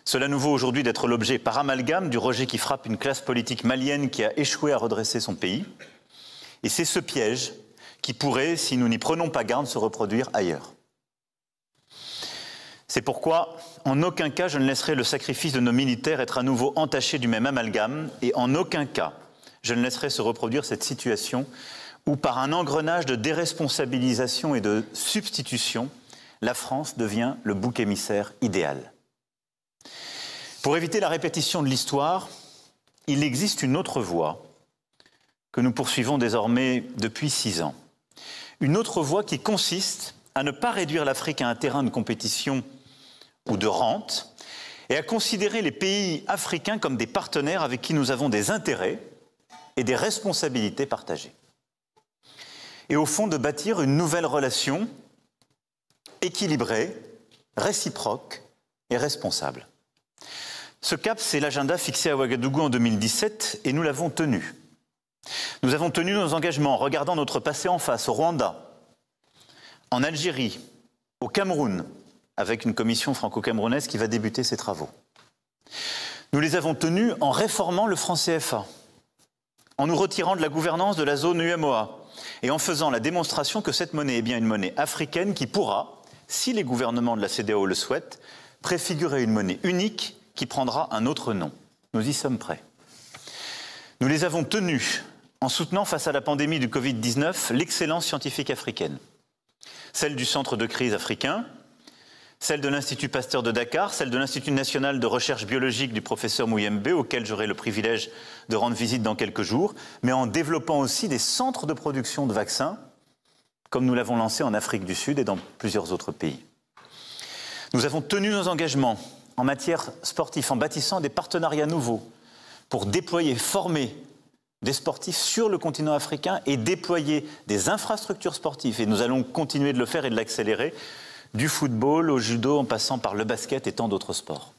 Cela nous vaut aujourd'hui d'être l'objet par amalgame du rejet qui frappe une classe politique malienne qui a échoué à redresser son pays. Et c'est ce piège qui pourrait, si nous n'y prenons pas garde, se reproduire ailleurs. C'est pourquoi, en aucun cas, je ne laisserai le sacrifice de nos militaires être à nouveau entaché du même amalgame, et en aucun cas, je ne laisserai se reproduire cette situation où, par un engrenage de déresponsabilisation et de substitution, la France devient le bouc émissaire idéal. Pour éviter la répétition de l'histoire, il existe une autre voie que nous poursuivons désormais depuis 6 ans. Une autre voie qui consiste à ne pas réduire l'Afrique à un terrain de compétition ou de rente, et à considérer les pays africains comme des partenaires avec qui nous avons des intérêts et des responsabilités partagées. Et au fond, de bâtir une nouvelle relation équilibrée, réciproque et responsable. Ce cap, c'est l'agenda fixé à Ouagadougou en 2017 et nous l'avons tenu. Nous avons tenu nos engagements en regardant notre passé en face, au Rwanda, en Algérie, au Cameroun, avec une commission franco-camerounaise qui va débuter ses travaux. Nous les avons tenus en réformant le franc CFA, en nous retirant de la gouvernance de la zone UEMOA et en faisant la démonstration que cette monnaie est bien une monnaie africaine qui pourra, si les gouvernements de la CEDEAO le souhaitent, préfigurer une monnaie unique qui prendra un autre nom. Nous y sommes prêts. Nous les avons tenus en soutenant face à la pandémie du Covid-19 l'excellence scientifique africaine. Celle du Centre de crise africain, celle de l'Institut Pasteur de Dakar, celle de l'Institut national de recherche biologique du professeur Mouyembe, auquel j'aurai le privilège de rendre visite dans quelques jours, mais en développant aussi des centres de production de vaccins, comme nous l'avons lancé en Afrique du Sud et dans plusieurs autres pays. Nous avons tenu nos engagements en matière sportive, en bâtissant des partenariats nouveaux pour déployer, former des sportifs sur le continent africain et déployer des infrastructures sportives. Et nous allons continuer de le faire et de l'accélérer, du football au judo en passant par le basket et tant d'autres sports.